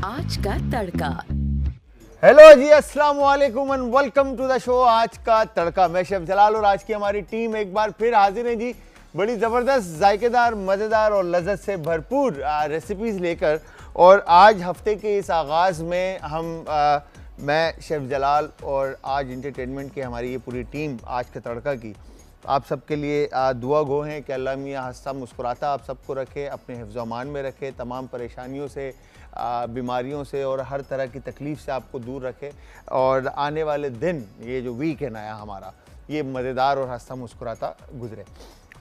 आज का तड़का। हेलो जी, अस्सलाम वालेकुम and welcome to the show Aaj Ka तड़का। मैं शेफ जलाल और आज की हमारी टीम एक बार फिर हाजिर है जी, बड़ी ज़बरदस्त, जायकेदार, मज़ेदार और लज़्ज़त से भरपूर रेसिपीज़ लेकर। और आज हफ्ते के इस आगाज़ में मैं शेफ जलाल और आज इंटरटेनमेंट की हमारी ये पूरी टीम आज के तड़का की आप सबके लिए दुआ गो हैं कि अल्लाह मियाँ हंसता मुस्कुराता आप सबको रखे, अपने हिफ्ज़ अमान में रखे, तमाम परेशानियों से, बीमारियों से और हर तरह की तकलीफ़ से आपको दूर रखे। और आने वाले दिन, ये जो वीक है नया हमारा, ये मज़ेदार और हंसता मुस्कुराता गुजरे।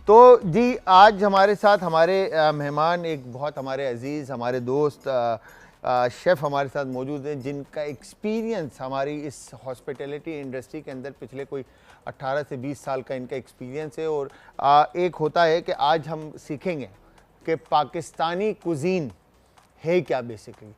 तो जी, आज हमारे साथ हमारे मेहमान एक बहुत हमारे अज़ीज़, हमारे दोस्त शेफ़ हमारे साथ मौजूद हैं, जिनका एक्सपीरियंस हमारी इस हॉस्पिटैलिटी इंडस्ट्री के अंदर पिछले कोई 18 से 20 साल का इनका एक्सपीरियंस है। और एक होता है कि आज हम सीखेंगे कि पाकिस्तानी कुज़ीन है क्या बेसिकली,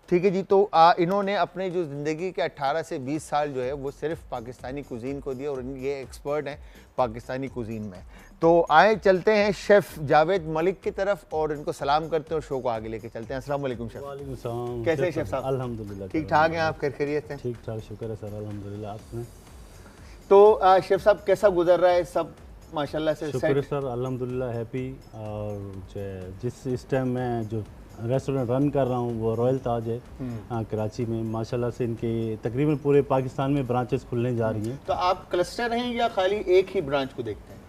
ठीक है जी। तो इन्होंने अपने जो ज़िंदगी के 18 से 20 साल जो है वो सिर्फ पाकिस्तानी कुज़ीन को दिए और ये एक्सपर्ट हैं पाकिस्तानी कुज़ीन में। तो आए चलते हैं शेफ़ जावेद मलिक की तरफ और इनको सलाम करते हैं और शो को आगे लेके चलते हैं। अस्सलाम वालेकुम शेफ़। वालेकुम सलाम। कैसे हैं शेफ़ साहब? अल्हम्दुलिल्लाह ठीक ठाक हैं आप? खैरियत हैं? ठीक ठाक, शुक्र है सर, अल्हम्दुलिल्लाह। आपने? तो शेफ़ साहब कैसा गुजर रहा है सब? माशाल्लाह से शुक्र है सर, अल्हम्दुलिल्लाह, हैप्पी। और जिस इस टाइम मैं जो रेस्टोरेंट रन कर रहा हूँ वो रॉयल ताज है कराची में। माशाल्लाह से इनके तकरीबन पूरे पाकिस्तान में ब्रांचेस खुलने जा रही हैं। तो आप क्लस्टर हैं या खाली एक ही ब्रांच को देखते हैं?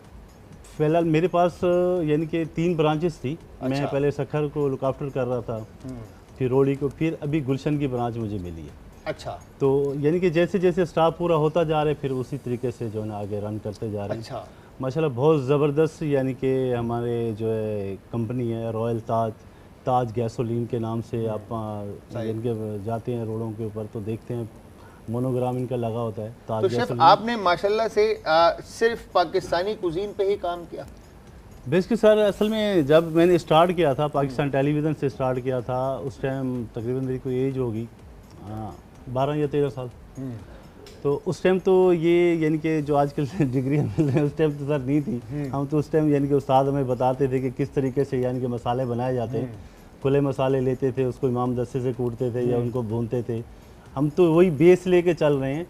फ़िलहाल मेरे पास यानी कि 3 ब्रांचेस थी। मैं पहले सखर को लुक आफ्टर कर रहा था, फिर रोड़ी को, फिर अभी गुलशन की ब्रांच मुझे मिली है। अच्छा। तो यानी कि जैसे जैसे स्टाफ पूरा होता जा रहा है फिर उसी तरीके से जो है ना आगे रन करते जा रहे हैं। अच्छा। माशाल्लाह बहुत ज़बरदस्त, यानी कि हमारे जो है कंपनी है रॉयल ताज गैसोलीन के नाम से। आप इनके जाते हैं रोडों के ऊपर तो देखते हैं मोनोग्राम इनका लगा होता है ताज। तो शेफ आपने माशाल्लाह से सिर्फ पाकिस्तानी कुजीन पे ही काम किया? बेसिकली सर, असल में जब मैंने स्टार्ट किया था पाकिस्तान टेलीविज़न से स्टार्ट किया था, उस टाइम तकरीबन मेरी कोई एज होगी 12 या 13 साल। तो उस टाइम तो ये यानी कि जो आजकल डिग्री मिल रही है उस टाइम तो सर नहीं थी। हम तो उस टाइम यानी कि उस्ताद हमें बताते थे कि किस तरीके से यानी कि मसाले बनाए जाते हैं। खुले मसाले लेते थे, उसको इमाम दस्ते से कूटते थे या उनको भूनते थे। हम तो वही बेस लेके चल रहे हैं।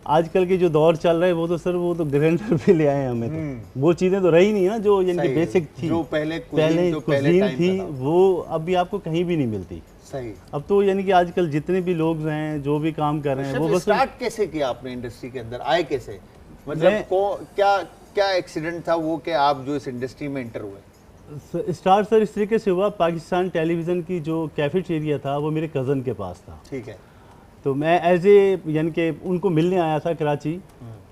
आजकल के जो दौर चल रहा है वो तो सर वो तो ग्राइंडर पे ले आए हमें। तो वो चीज़ें तो रही नहीं ना जो यानी कि बेसिक थी, जो पहले कुजीन थी, वो अभी आपको कहीं भी नहीं मिलती। सही। अब तो यानी कि आजकल जितने भी लोग हैं जो भी काम कर रहे हैं वो बस। स्टार्ट कैसे किया आपने इंडस्ट्री के अंदर, आए कैसे? मतलब क्या एक्सीडेंट था वो कि आप जो इस इंडस्ट्री में एंटर हुए? स्टार्ट सर इस तरीके से हुआ, पाकिस्तान टेलीविज़न की जो कैफेटेरिया था वो मेरे कज़न के पास था। ठीक है। तो मैं एज ए यानी कि उनको मिलने आया था कराची।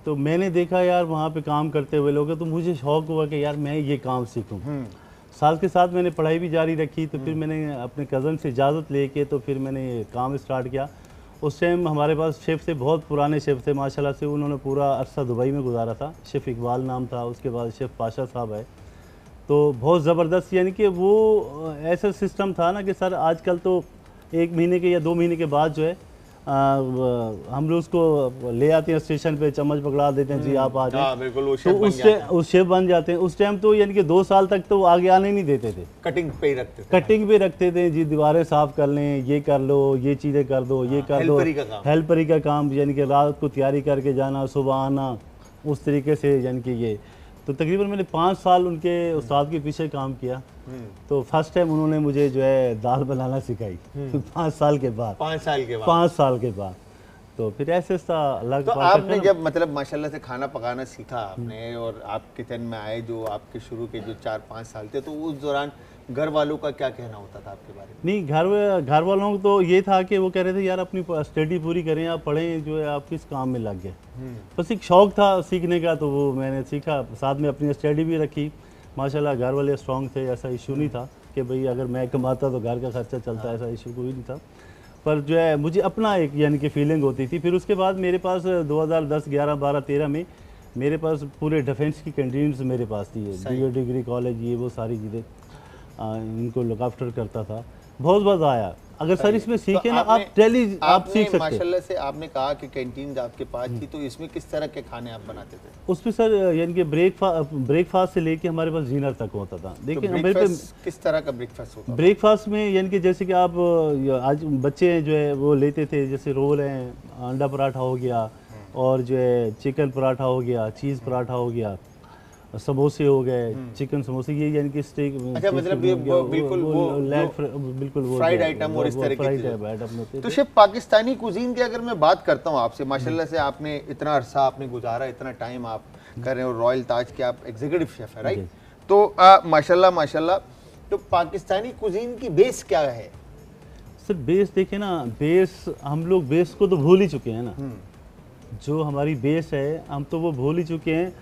तो मैंने देखा यार वहाँ पे काम करते हुए लोग, तो मुझे शौक़ हुआ कि यार मैं ये काम सीखूँ। साल के साथ मैंने पढ़ाई भी जारी रखी। तो फिर मैंने अपने कज़न से इजाज़त लेके तो फिर मैंने ये काम स्टार्ट किया। उस टाइम हमारे पास शेफ़ थे, बहुत पुराने शेफ़ थे माशाल्लाह से। उन्होंने पूरा अरसा दुबई में गुजारा था। शेफ़ इकबाल नाम था, उसके बाद शेफ़ पाशा साहब है। तो बहुत ज़बरदस्त, यानी कि वो ऐसा सिस्टम था ना कि सर आजकल तो 1 महीने के या 2 महीने के बाद जो है हम लोग उसको ले आते हैं स्टेशन पे, चम्मच पकड़ा देते हैं, जी आप आ जाए। बिल्कुल, तो उस शेफ बन जाते हैं। उस टाइम तो यानी कि 2 साल तक तो वो आगे आने नहीं देते थे। कटिंग पे ही रखते थे। कटिंग पे रखते थे जी, दीवारें साफ कर लें, ये कर लो, ये चीज़ें कर दो, ये कर दो। हेल्परी का काम, यानी कि रात को तैयारी करके जाना, सुबह आना, उस तरीके से यानी कि ये। तो तकरीबन मैंने 5 साल उनके उस्ताद के पीछे काम किया। तो फर्स्ट टाइम उन्होंने मुझे जो है दाल बनाना सिखाई 5 साल के बाद। 5 साल के बाद? 5 साल के बाद। तो फिर ऐसे अलग। तो आपने जब मतलब माशाल्लाह से खाना पकाना सीखा आपने और आप किचन में आए, जो आपके शुरू के जो 4-5 साल थे, तो उस दौरान घर वालों का क्या कहना होता था आपके बारे में? नहीं, घर वालों को तो ये था कि वो कह रहे थे यार अपनी स्टडी पूरी करें, आप पढ़ें, जो है आप किस काम में लग गए। बस एक शौक़ था सीखने का, तो वो मैंने सीखा, साथ में अपनी स्टडी भी रखी। माशाल्लाह घर वाले स्ट्रॉन्ग थे, ऐसा इशू नहीं था कि भाई अगर मैं कमाता तो घर का खर्चा चलता, ऐसा इशू कोई नहीं था। पर जो है मुझे अपना एक यानी कि फीलिंग होती थी। फिर उसके बाद मेरे पास 2010, 11, 12, 13 में मेरे पास पूरे डिफेंस की कैंटीन्स मेरे पास थी। BA डिग्री कॉलेज, ये वो सारी चीज़ें इनको लुक आफ्टर करता था। बहुत आया। अगर सर इसमें सीखे ना, आप आपने सीख सकते हैं। माशाल्लाह से आपने कहा कि कैंटीन आपके पास थी, तो इसमें किस तरह के खाने आप बनाते थे? उसमें सर यानी कि ब्रेकफास्ट से लेके हमारे पास डिनर तक होता था। देखिए हमारे पे किस तरह का ब्रेकफास्ट होता था? ब्रेकफास्ट में यानी कि जैसे कि आप आज बच्चे जो है वो लेते थे, जैसे रोल है, अंडा पराठा हो गया, और जो है चिकन पराठा हो गया, चीज़ पराठा हो गया, समोसे हो गए, चिकन समोसे, ये यानी कि स्टेक। अच्छा, मतलब ये बिल्कुल वो फ्राइड आइटम और इस तरह की चीजें। तो शेफ, पाकिस्तानी कुजीन की अगर मैं बात करता हूँ आपसे, माशाल्लाह से आपने इतना अरसा आपने गुजारा, इतना टाइम आप कर रहे हो, रॉयल ताज के आप एग्जीक्यूटिव शेफ है, राइट? तो माशाल्लाह माशाल्लाह, तो पाकिस्तानी कुजीन की बेस क्या है? सर बेस देखिए ना, बेस हम लोग बेस को तो भूल ही चुके हैं ना। जो हमारी बेस है हम तो वो भूल ही चुके हैं।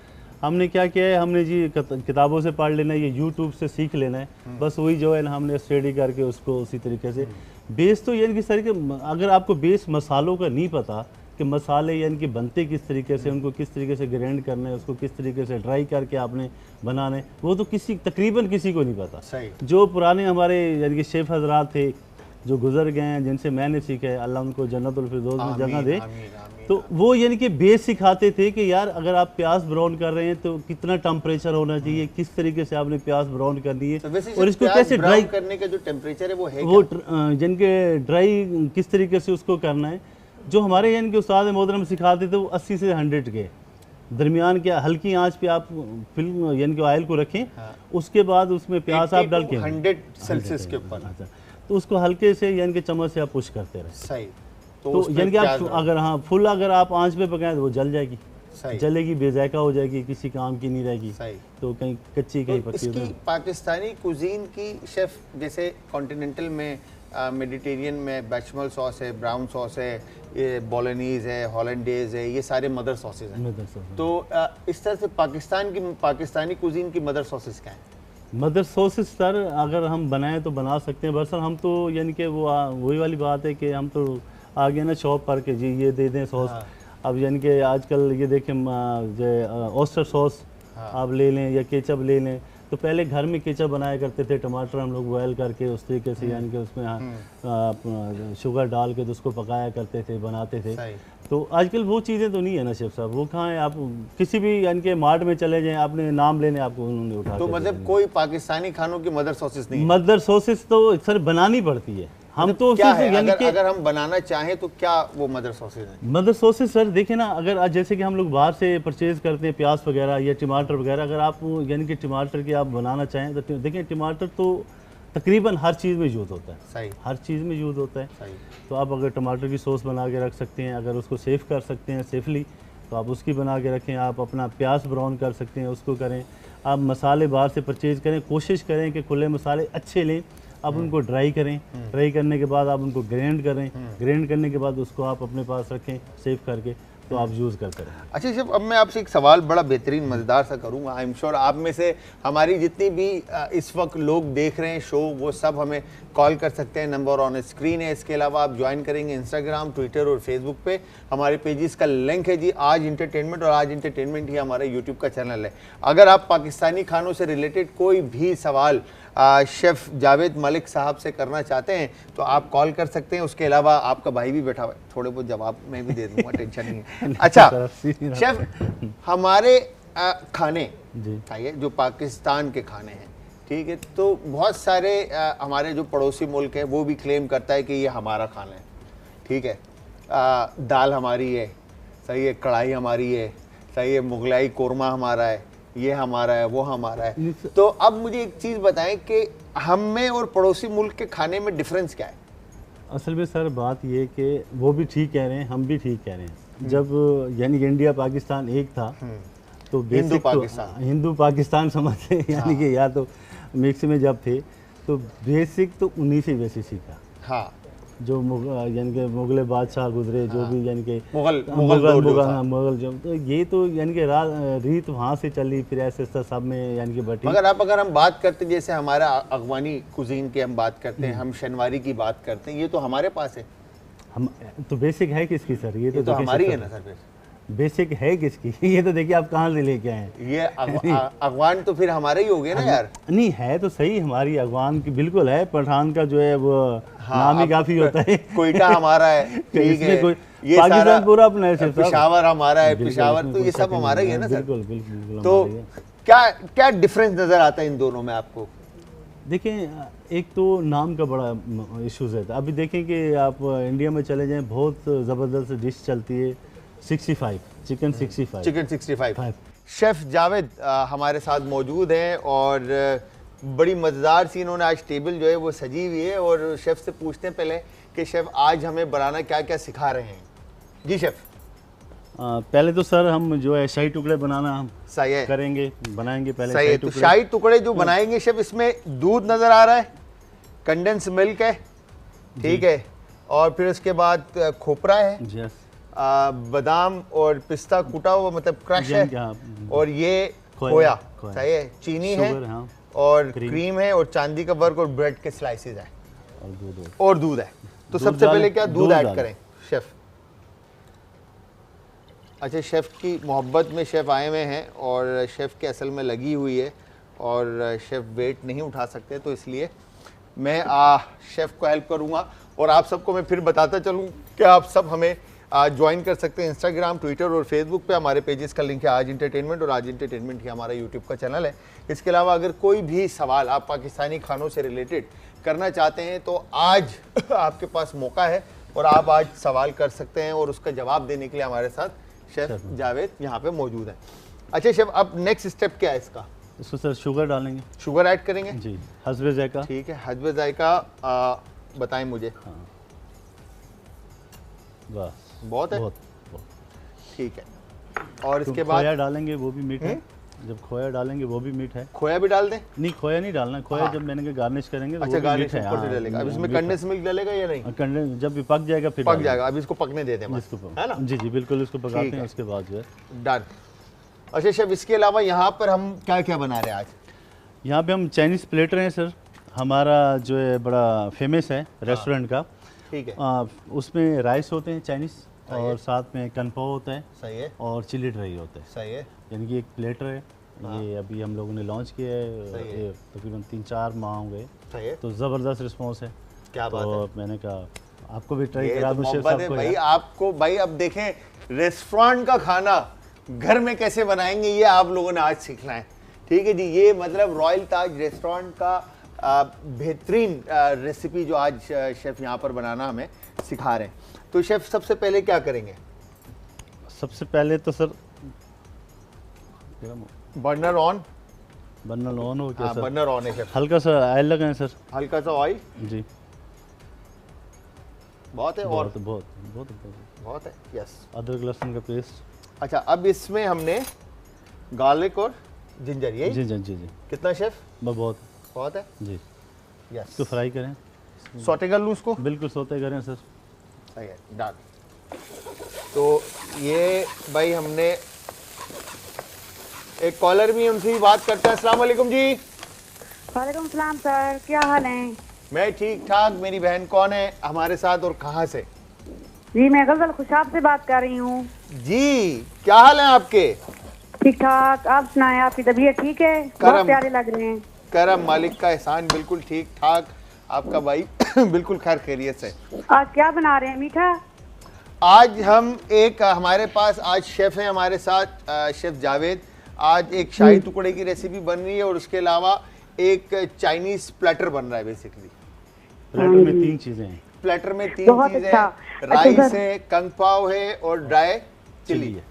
हमने क्या किया है, हमने जी किताबों से पढ़ लेना है, ये यूट्यूब से सीख लेना है, बस वही जो है ना हमने स्टडी करके उसको उसी तरीके से। बेस तो यानी कि सर के अगर आपको बेस मसालों का नहीं पता कि मसाले यानी कि बनते किस तरीके से, उनको किस तरीके से ग्राइंड करना है, उसको किस तरीके से ड्राई करके आपने बनाना है, वो तो तकरीबन किसी को नहीं पता। सही। जो पुराने हमारे यानी कि शेफ हजरात थे जो गुजर गए हैं, जिनसे मैंने सीखा है, अल्लाह उनको जन्नतुल फिरदौस में जगह दे, तो वो यानी कि बेस सिखाते थे कि यार अगर आप प्याज ब्राउन कर रहे हैं तो कितना टेम्परेचर होना चाहिए, किस तरीके से आपने प्याज ब्राउन करनी है, और इसको कैसे ड्राई करने का जो टेम्परेचर है वो है, वो जिनके ड्राई किस तरीके से उसको करना है। जो हमारे यानी कि उस्ताद मोहतरम सिखाते थे वो 80 से 100 के दरमियान के हल्की आंच पे आप फिल्म यानी कि ऑयल को रखें, उसके बाद उसमें प्याज आप डाल के 100 सेल्सियस के ऊपर, तो उसको हल्के से यानी कि चम्मच से आप पुश करते रहे। सही। तो यानी कि आप अगर हाँ फुल अगर आप आंच पे पकाएं तो वो जल जाएगी, जलेगी, बेजायका हो जाएगी, किसी काम की नहीं रहेगी। तो कहीं कच्ची कहीं पक्की। इसकी पाकिस्तानी कुजीन की शेफ, जैसे कॉन्टिनेंटल में मेडिटेरियन में बेचमल सॉस है, ब्राउन सॉस है, ये बोलोनीज है, हॉलैंडेज है, ये सारे मदर सॉसेज हैं। तो इस तरह से पाकिस्तानी कुजीन की मदर सॉसेज क्या हैं? मदर सॉसेस सर अगर हम बनाएं तो बना सकते हैं, बस सर हम तो यानी कि वो वही वाली बात है कि हम तो आगे ना शॉप पर के जी ये दे दें सॉस। अब यानी कि आजकल ये देखें जो ऑस्टर सॉस आप ले लें या केचप ले लें, तो पहले घर में केचप बनाया करते थे, टमाटर हम लोग बॉयल करके उस तरीके से यानी कि उसमें शुगर डाल के तो उसको पकाया करते थे, बनाते थे। तो आजकल वो चीज़ें तो नहीं है ना शेफ साहब, वो कहाँ है? आप किसी भी यानी कि मार्ट में चले जाएं, आपने नाम लेने आपको उन्होंने उठा। तो मतलब कोई पाकिस्तानी खानों की मदर सॉसेस नहीं है? मदर सॉसेस तो सर बनानी पड़ती है, हम तो क्या है? अगर हम बनाना चाहें तो क्या वो मदर सॉसेज हैं? मदर सॉसेज सर देखिए ना, अगर आज जैसे कि हम लोग बाहर से परचेज करते हैं प्याज वगैरह या टमाटर वगैरह, अगर आप यानी कि टमाटर की आप बनाना चाहें तो देखिए टमाटर तो तकरीबन हर चीज़ में यूज़ होता है। सही। हर चीज़ में यूज़ होता है। सही। तो आप अगर टमाटर की सॉस बना के रख सकते हैं, अगर उसको सेव कर सकते हैं सेफली तो आप उसकी बना के रखें। आप अपना प्याज ब्राउन कर सकते हैं, उसको करें। आप मसाले बाहर से परचेज़ करें, कोशिश करें कि खुले मसाले अच्छे लें, आप उनको ड्राई करें, ड्राई करने के बाद आप उनको ग्राइंड करें, ग्राइंड करने के बाद उसको आप अपने पास रखें सेव करके, तो आप यूज़ करते रहें। अच्छा शेफ, अब मैं आपसे एक सवाल बड़ा बेहतरीन मज़ेदार सा करूँगा। आई एम श्योर आप में से हमारी जितनी भी इस वक्त लोग देख रहे हैं शो, वो सब हमें कॉल कर सकते हैं, नंबर ऑन स्क्रीन है। इसके अलावा आप ज्वाइन करेंगे इंस्टाग्राम, ट्विटर और फेसबुक पे, हमारे पेजेस का लिंक है जी आज इंटरटेनमेंट, और आज इंटरटेनमेंट ही हमारा यूट्यूब का चैनल है। अगर आप पाकिस्तानी खानों से रिलेटेड कोई भी सवाल शेफ़ जावेद मलिक साहब से करना चाहते हैं तो आप कॉल कर सकते हैं। उसके अलावा आपका भाई भी बैठा हुआ है, थोड़े बहुत जवाब मैं भी दे दूंगा, टेंशन नहीं है। अच्छा शेफ़, हमारे खाने खाइए जो पाकिस्तान के खाने हैं, ठीक है, तो बहुत सारे हमारे जो पड़ोसी मुल्क है वो भी क्लेम करता है कि ये हमारा खाना है, ठीक है, दाल हमारी है, सही है, कढ़ाई हमारी है, सही है, मुगलाई कोरमा हमारा है, ये हमारा है, वो हमारा है। तो अब मुझे एक चीज़ बताएं कि हम में और पड़ोसी मुल्क के खाने में डिफरेंस क्या है? असल में सर बात ये कि वो भी ठीक कह रहे हैं, हम भी ठीक कह रहे हैं। जब यानी कि इंडिया पाकिस्तान एक था तो हिंदू पाकिस्तान समझते यानी कि या तो मिक्स में जब थे तो बेसिक तो उन्हीं से वैसे सीखा। हाँ, जो यानी कि मुगल बादशाह गुजरे, जो भी यानी कि मुगल जो, तो ये तो यानी कि रीत वहाँ से चली, फिर ऐसे सब में यानी कि बटी। मगर अगर हम बात करते हैं जैसे हमारा अफगानी कुजीन की हम बात करते हैं, हम शनवारी की बात करते हैं, ये तो हमारे पास है। हम तो बेसिक है किसकी सर? ये तो हमारी है ना सर। बेसिक है किसकी ये तो देखिए आप कहाँ से लेके आए हैं। ये अगवान तो फिर हमारे ही हो गए ना यार। नहीं है तो सही, हमारी अगवान की बिल्कुल है, पठान का जो है वो हाँ, नाम ही काफी होता है। कोयटा हमारा है, ठीक है, ये पाकिस्तान पूरा अपना है, पेशावर हमारा है, पेशावर तो ये सब हमारा ही है ना सर। बिल्कुल बिल्कुल। तो क्या क्या डिफरेंस नजर आता है इन दोनों में आपको? देखिए एक तो नाम का बड़ा इश्यूज है। अभी देखें कि आप इंडिया में चले जाएं, बहुत ज़बरदस्त डिश चलती है 65 चिकन 65। चिकन 65। शेफ जावेद हमारे साथ मौजूद हैं और बड़ी मज़ेदार सी इन्होंने आज टेबल जो है वो सजी हुई है। और शेफ से पूछते हैं पहले कि शेफ आज हमें बनाना क्या क्या सिखा रहे हैं। जी शेफ। पहले तो सर हम जो है शाही टुकड़े बनाना हम सही है, करेंगे, बनाएंगे पहले सही है। तो शाही टुकड़े जो बनाएंगे शेफ, इसमें दूध नज़र आ रहा है, कंडेंस मिल्क है, ठीक है, और फिर उसके बाद खोपरा है, बादाम और पिस्ता कूटा हुआ मतलब क्रश है, और ये खोया, सही है, चीनी है, और क्रीम है, और चांदी का वर्क और ब्रेड के स्लाइसेस है, और दूध है। तो सबसे पहले क्या दूध ऐड करें शेफ? अच्छा, शेफ़ की मोहब्बत में शेफ़ आए हुए हैं और शेफ़ के असल में लगी हुई है और शेफ़ वेट नहीं उठा सकते, तो इसलिए मैं शेफ़ को हेल्प करूंगा। और आप सबको मैं फिर बताता चलूं कि आप सब हमें ज्वाइन कर सकते हैं इंस्टाग्राम, ट्विटर और फेसबुक पे। हमारे पेजेस का लिंक है आज इंटरटेनमेंट, और आज इंटरटेनमेंट ही हमारा यूट्यूब का चैनल है। इसके अलावा अगर कोई भी सवाल आप पाकिस्तानी खानों से रिलेटेड करना चाहते हैं तो आज आपके पास मौका है और आप आज सवाल कर सकते हैं, और उसका जवाब देने के लिए हमारे साथ शेफ जावेद यहाँ पे मौजूद है। अच्छा शेफ, अब नेक्स्ट स्टेप क्या है इसका? इसको सर शुगर डालेंगे, शुगर ऐड करेंगे जी, हस्बे जायका। ठीक है, हस्बे जायका बताएं मुझे। हाँ। बस बहुत है, बहुत। ठीक है। और इसके बाद खोया डालेंगे, वो भी मीठ है। जब खोया डालेंगे वो भी मीठ है। खोया भी डाल दें? नहीं, खोया नहीं डालना, खोया जब मैंने कहा गार्निश करेंगे तो अच्छा, गार्निश ऊपर से डालेगा। अब इसमें कंडेंस मिल्क डालेगा या नहीं? कंडेंस जब भी पक जाएगा फिर पक जाएगा, अब इसको पकने देते हैं, है ना? जी जी बिल्कुल, इसको पकाते हैं, उसके बाद जो है डन। अच्छा शेफ, इसके अलावा यहाँ पर हम क्या क्या बना रहे हैं आज? यहाँ पे हम चाइनीज़ प्लेटर हैं सर, हमारा जो है बड़ा फेमस है रेस्टोरेंट का। ठीक है। उसमें राइस होते हैं चाइनीज़, और साथ में कनपाव होता है, सही है, और चिली ड्राई होता है, सही है। यानी कि एक प्लेटर है। ये अभी हम लोगों ने लॉन्च किया है, तकरीबन 3-4 माह हो गए, तो ज़बरदस्त रिस्पॉन्स है। क्या बात है। मैंने कहा आपको भी ट्राई करा दूं शेफ साहब को भाई। आपको भाई अब देखें, रेस्टोरेंट का खाना घर में कैसे बनाएंगे ये आप लोगों ने आज सीखना है, ठीक है जी। ये मतलब रॉयल ताज रेस्टोरेंट का बेहतरीन रेसिपी जो आज शेफ यहाँ पर बनाना हमें सिखा रहे हैं। तो शेफ सबसे पहले क्या करेंगे? सबसे पहले तो सर बर्नर ऑन हो क्या? सर बर्नर ऑन है शेफ। हल्का सा ऑयल लगाएं सर, हल्का सा ऑयल जी, बहुत है, और बहुत है, यस। अदरक लहसुन का पेस्ट। अच्छा, अब इसमें हमने गार्लिक और जिंजर, यही? जी जी जी जी। कितना शेफ? बहुत है जी, यस। इसको फ्राई करें, सौटे कर लूँ उसको? बिल्कुल सौते करें सर। सही है, डन। तो ये भाई हमने एक कॉलर भी, उनसे भी बात करते हैं। अस्सलाम वालेकुम जी। वालेकुम सलाम सर, क्या हाल है? मैं ठीक ठाक। मेरी बहन कौन है हमारे साथ और कहाँ से? जी मैं गजल खुशाब से बात कर रही हूँ। जी, क्या हाल है आपके? ठीक ठाक, आप सुनाएं, आपकी तबीयत ठीक है? बहुत प्यारे लग रहे हैं। करम, मालिक का एहसान, बिल्कुल ठीक ठाक। आपका भाई बिल्कुल खैर खैरियत से। आज क्या बना रहे हैं? मीठा? आज हम एक, हमारे पास आज शेफ है हमारे साथ, शेफ जावेद। आज एक शाही टुकड़े की रेसिपी बन रही है, और उसके अलावा एक चाइनीज प्लेटर बन रहा है। बेसिकली प्लेटर में 3 चीजें हैं। प्लेटर में 3 चीजें हैं, राइस है, कंग पाव है, और ड्राई चिली है।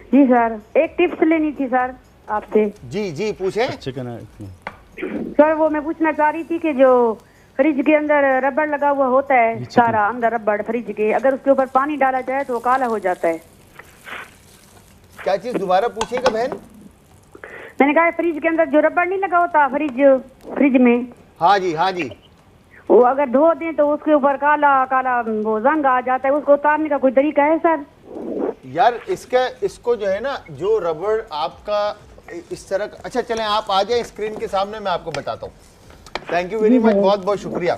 जी सर, एक टिप्स लेनी थी सर आपसे। जी जी पूछे। चिकन सर वो मैं पूछना चाह रही थी कि जो फ्रिज के अंदर रबड़ लगा हुआ होता है, सारा अंदर रबड़ फ्रिज के, अगर उसके ऊपर पानी डाला जाए तो वो काला हो जाता है। क्या चीज? दोबारा पूछिएगा बहन। मैंने कहा फ्रिज के अंदर जो रबड़ नहीं लगा होता फ्रिज में। हाँ जी, हाँ जी। वो अगर धो दें तो उसके ऊपर काला काला वो जंग आ जाता है, उसको उतारने का कोई तरीका है सर? यार इसको जो है ना, जो रबड़ आपका इस तरह, अच्छा चलें आप आ जाए स्क्रीन के सामने, मैं आपको बताता हूँ। थैंक यू वेरी मच, बहुत बहुत शुक्रिया।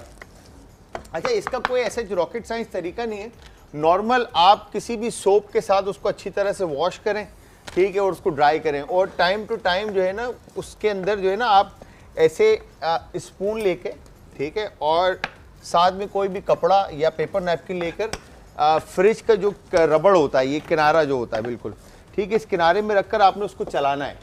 अच्छा, इसका कोई ऐसा रॉकेट साइंस तरीका नहीं है। नॉर्मल आप किसी भी सोप के साथ उसको अच्छी तरह से वॉश करें, ठीक है, और उसको ड्राई करें। और टाइम टू टाइम जो है ना उसके अंदर जो है ना आप ऐसे स्पून लेके, ठीक है, और साथ में कोई भी कपड़ा या पेपर नैपकिन लेकर फ्रिज का जो रबड़ होता है, ये किनारा जो होता है बिल्कुल, ठीक है, इस किनारे में रखकर आपने उसको चलाना है,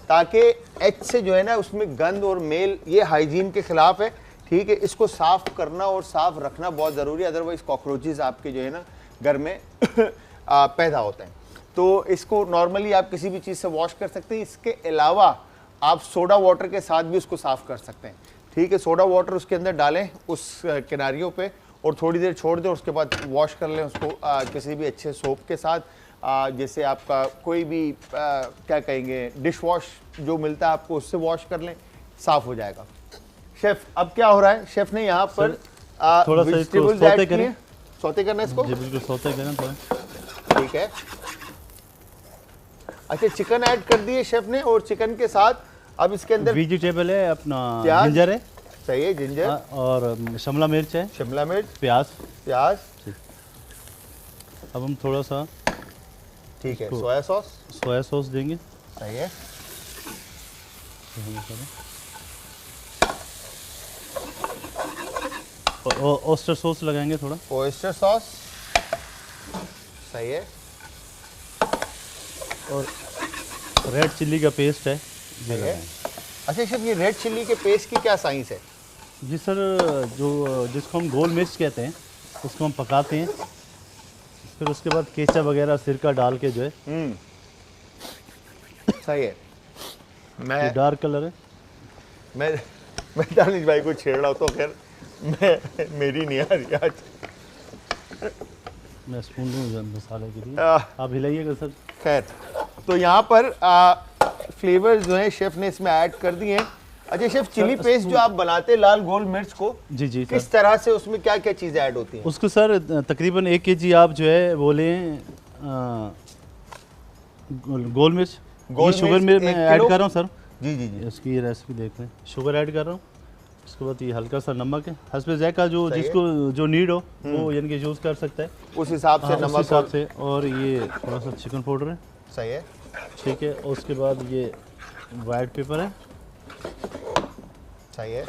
ताकि एच से जो है ना उसमें गंद और मेल, ये हाइजीन के खिलाफ है, ठीक है। इसको साफ करना और साफ रखना बहुत ज़रूरी है, अदरवाइज कॉकरोचेस आपके जो है ना घर में पैदा होते हैं। तो इसको नॉर्मली आप किसी भी चीज़ से वॉश कर सकते हैं। इसके अलावा आप सोडा वाटर के साथ भी उसको साफ़ कर सकते हैं, ठीक है। सोडा वाटर उसके अंदर डालें उस किनारियों पे और थोड़ी देर छोड़ दें, उसके बाद वॉश कर लें उसको किसी भी अच्छे सोप के साथ, जैसे आपका कोई भी क्या कहेंगे डिश वॉश जो मिलता है आपको, उससे वॉश कर लें, साफ़ हो जाएगा। शेफ़ अब क्या हो रहा है, शेफ़ ने यहाँ पर थोड़ा सा इसको सौते करें, सौते करना है इसको, जी बिल्कुल सौते करें थोड़ा, ठीक है। अच्छा, चिकन ऐड कर दिए शेफ ने, और चिकन के साथ अब इसके अंदर वेजिटेबल है अपना, प्याज, जिंजर है, सही है, जिंजर और शिमला मिर्च है, शिमला मिर्च, प्याज। अब हम थोड़ा सा, ठीक है, सोया सॉस देंगे, सही है। और ऑयस्टर सॉस लगाएंगे थोड़ा, ऑयस्टर सॉस, सही है। और रेड चिल्ली का पेस्ट है, सही है। अच्छा शेफ, ये रेड चिल्ली के पेस्ट की क्या साइंस है? जी सर, जो जिसको हम गोल मिर्च कहते हैं उसको हम पकाते हैं, फिर उसके बाद केचप वगैरह सिरका डाल के जो है, सही है। मैं डार्क कलर है। मैं दानिश भाई को छेड़ रहा हूँ, तो खैर मैं मेरी नहीं आ रही आज। मैं स्पून दूँ मसाले के लिए, आप हिलाइएगा सर। खैर, तो यहाँ पर फ्लेवर जो है शेफ ने इसमें ऐड कर दिए हैं। अच्छा शेफ, चिली पेस्ट जो आप बनाते हैं लाल गोल मिर्च को, जी जी किस तरह से उसमें क्या क्या चीज़ें ऐड होती हैं? उसको सर तकरीबन 1 kg आप जो है वो लें, गोल मिर्च, शुगर में मैं ऐड कर रहा हूँ सर। जी जी जी, इसकी रेसिपी देख रहे हैं, शुगर ऐड कर रहा हूँ। उसके बाद ये हल्का सा नमक है, हस्बे ज़ायका, जो जिसको जो नीड हो वो यानी कि यूज़ कर सकता है उस हिसाब से, नमक हिसाब से। और ये थोड़ा सा चिकन पाउडर है, सही है, ठीक है। और उसके बाद ये वाइट पेपर है, सही है।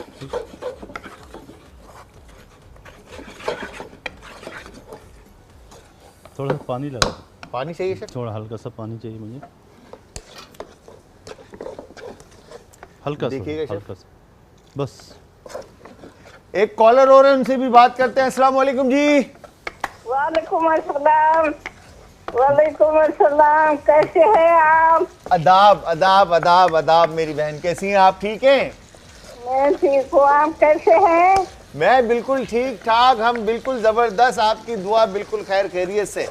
थोड़ा सा पानी लगा, पानी चाहिए शेफ? थोड़ा हल्का सा पानी चाहिए मुझे, हल्का सा, देखिएगा शेफ। हल्का सा बस। एक कॉलर और है, उनसे भी बात करते हैं। अस्सलाम वालेकुम जी। वालेकुम अस्सलाम। वालेकुम अस्सलाम, कैसे हैं आप? अदाब अदाब अदाब अदाब, मेरी बहन कैसी हैं आप? ठीक हैं? मैं ठीक हूँ, आप कैसे हैं? मैं बिल्कुल ठीक ठाक, हम बिल्कुल जबरदस्त, आपकी दुआ बिल्कुल खैर खैरियत से।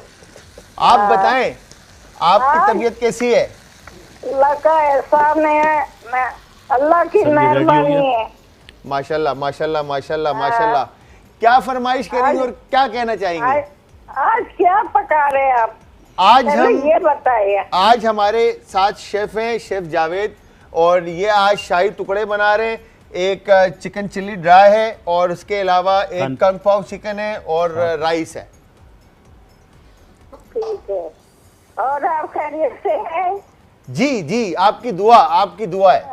आप बताएं, आपकी तबीयत कैसी है? अल्लाह का एहसान है, मैं अल्लाह की मेहरबानी है। माशाल्लाह माशाल्लाह माशाल्लाह माशाल्लाह। क्या फरमाइश करेंगे और क्या कहना चाहेंगे? आज क्या पका रहे हैं आप? आज हम ये बताइए। आज हमारे साथ शेफ हैं, शेफ जावेद, और ये आज शाही टुकड़े बना रहे हैं। एक चिकन चिल्ली ड्राई है, और उसके अलावा एक कंग पाव चिकन है, और राइस है। ठीक है, और आप खैरियत से हैं? जी जी, आपकी दुआ है।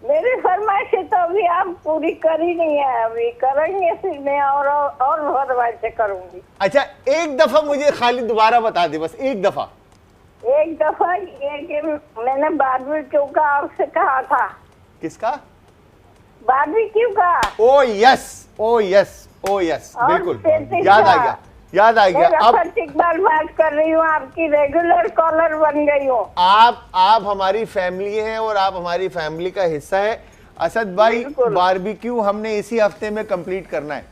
मेरी फरमाइशें तो अभी आप पूरी करी नहीं है, अभी करेंगे, फिर मैं और फरमाइशें करूंगी। अच्छा, एक दफा मुझे खाली दोबारा बता दे, बस एक दफा। एक दफा ये कि मैंने बारबेक्यू का आपसे कहा था। किसका? बारबेक्यू का। ओ यस, ओ यस, ओ यस, बिल्कुल याद आ गया, याद आ गया। अब इकबाल बात कर रही हूँ, आपकी रेगुलर कॉलर बन गई हूँ। आप हमारी फैमिली हैं और आप हमारी फैमिली का हिस्सा है। असद भाई, बारबेक्यू हमने इसी हफ्ते में कंप्लीट करना है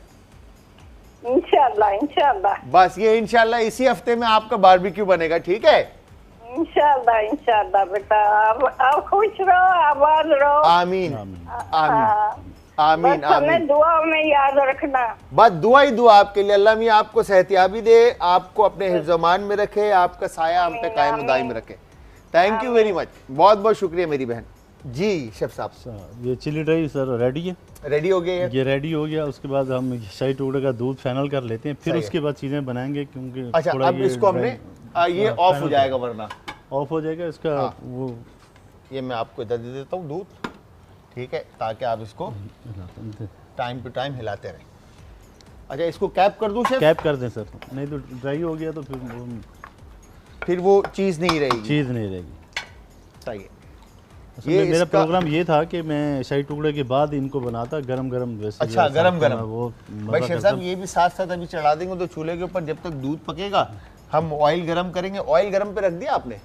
इंशाल्लाह। इंशाल्लाह, बस ये इंशाल्लाह इसी हफ्ते में आपका बारबेक्यू बनेगा, ठीक है? इंशाल्लाह इंशाल्लाह बेटा, आप खुश रहो, आबाद रहो। आमीन आमीन आमीन हमें आमीन। दुआ में याद रखना, बस दुआ ही दुआ आपके लिए। अल्लाह मियां आपको सेहतियाबी दे, आपको अपने हिफ्ज़-ओ-मान में रखे, आपका साया हम पे कायम दायम रखे। थैंक यू वेरी मच, बहुत बहुत शुक्रिया मेरी बहन। जी शेफ साहब, ये चिली ड्राई सर रेडी है। रेडी हो गया ये रेडी हो गया। उसके बाद हम शाही टुकड़े का दूध फाइनल कर लेते हैं, फिर सही है। उसके बाद चीज़ें बनाएंगे, क्योंकि अच्छा थोड़ा अब इसको हमने ये ऑफ हो जाएगा वरना ऑफ हो जाएगा इसका हाँ। वो ये मैं आपको इधर दे देता हूँ दूध, ठीक है, ताकि आप इसको टाइम टू टाइम हिलाते रहें। अच्छा इसको कैप कर दूं शेफ? कैप कर दें सर, नहीं तो ड्राई हो गया तो फिर वो चीज़ नहीं रहेगी। चीज़ नहीं रहेगी। सही है। असल में मेरा प्रोग्राम ये था कि मैं शाही टुकड़े के बाद इनको बनाता गरम गरम, वैसे अच्छा गरम गरम वो भाई शेफ साहब ये भी साथ साथ अभी चढ़ा देंगे तो चूल्हे के ऊपर जब तक दूध पकेगा हम ऑयल गरम करेंगे। ऑयल गरम पे रख दिया आपने?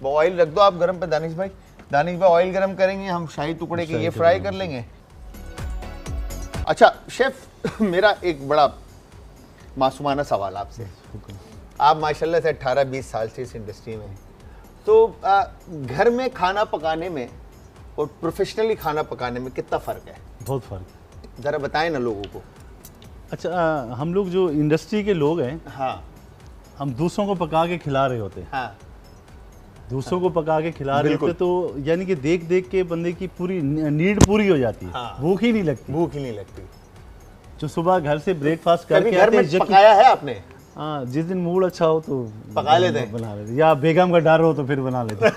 वो ऑयल रख दो आप गरम पे दानिश भाई। दानिश भाई ऑयल गरम करेंगे, हम शाही टुकड़े के ये फ्राई कर लेंगे। अच्छा शेफ मेरा एक बड़ा मासूमाना सवाल आपसे, आप माशाल्लाह से 18-20 साल से इस इंडस्ट्री में हैं, तो घर में खाना पकाने में और प्रोफेशनली खाना पकाने में कितना फ़र्क है? बहुत फ़र्क। ज़रा बताएं ना लोगों को। अच्छा हम लोग जो इंडस्ट्री के लोग हैं, हाँ हम दूसरों को पका के खिला रहे होते हैं, हाँ दूसरों को पका के खिला रहे बिल्कुल। होते, तो यानी कि देख देख के बंदे की पूरी नीड पूरी हो जाती है, हाँ। भूख ही नहीं लगती। भूख ही नहीं लगती। जो सुबह घर से ब्रेकफास्ट कभी करके घर आते में हैं, पकाया है आपने? हाँ जिस दिन मूड अच्छा हो तो पका लेते हैं? बना लेते, या बेगम का डर हो तो फिर बना लेते।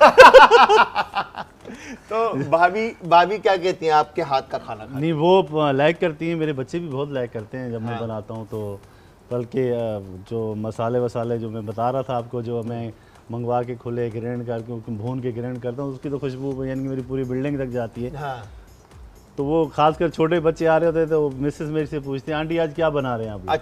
तो भाभी क्या कहती हैं आपके हाथ का खाना खाने? नहीं वो लाइक करती हैं, मेरे बच्चे भी बहुत लाइक करते हैं जब मैं बनाता हूँ तो। बल्कि जो मसाले वसाले जो मैं बता रहा था आपको, जो मैं मंगवा के खुले ग्राइंड करके भून के ग्राइंड करता हूँ, उसकी तो खुशबू यानी कि मेरी पूरी बिल्डिंग तक जाती है। हाँ। तो वो खासकर छोटे बच्चे आ रहे होते तो मिसेस मेरे से पूछती हैं आंटी आज क्या बना रहे हैं आप लोग?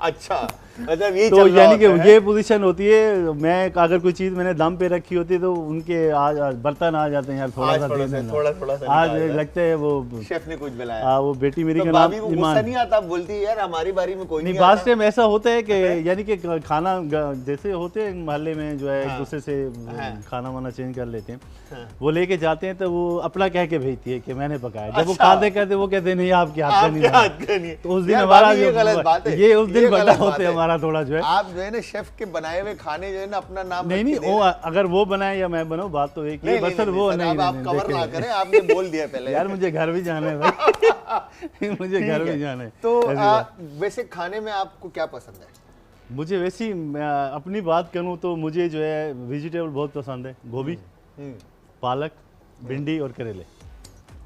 अच्छा मतलब ये तो चल रहा यानी कि होता है। ये पोजीशन होती है, मैं अगर कोई चीज़ मैंने दम पे रखी होती है तो उनके आज बर्तन आ जाते हैं यार, थोड़ा सा दे देना। थोड़ा सा आज निकाल दो। लगता है वो शेफ ने कुछ बनाया। हाँ वो बेटी मेरी तो का नाम भाभी को गुस्सा ईमान। नहीं आता? बोलती है यार हमारी बारी में कोई नहीं नहीं बात आता। टाइम ऐसा होता है कि यानी कि खाना जैसे होते हैं मोहल्ले में जो है एक दूसरे से खाना वाना चेंज कर लेते हैं, वो लेके जाते हैं तो वो अपना कह के भेजती है कि मैंने पकाया। जब वो खाते कहते वो कहते नहीं आपके हाथ का नहीं बना। तो उस दिन यार हमारा भाभी, ये गलत बात है। ये उस दिन ये बड़ा गलत बात होते है। हमारा थोड़ा जो है। आप जो है ना शेफ के बनाए हुए खाने जो है ना अपना नाम नहीं रख नहीं के दे वो रहे हैं। अगर वो बनाए या मैं बनाऊं बात तो एक ही है, नहीं, बस सर नहीं, वो सर, नहीं अब आप नहीं, कवर ना देखें। करें, आपने बोल दिया पहले। यार मुझे घर भी जाना है भाई। मुझे घर भी जाना है। तो ऐसी बात। वैसे खाने में आपको क्या पसंद है? मुझे वैसी मैं अपनी बात करूं तो मुझे जो है वेजिटेबल बहुत पसंद है। गोभी, पालक, भिंडी और करेले।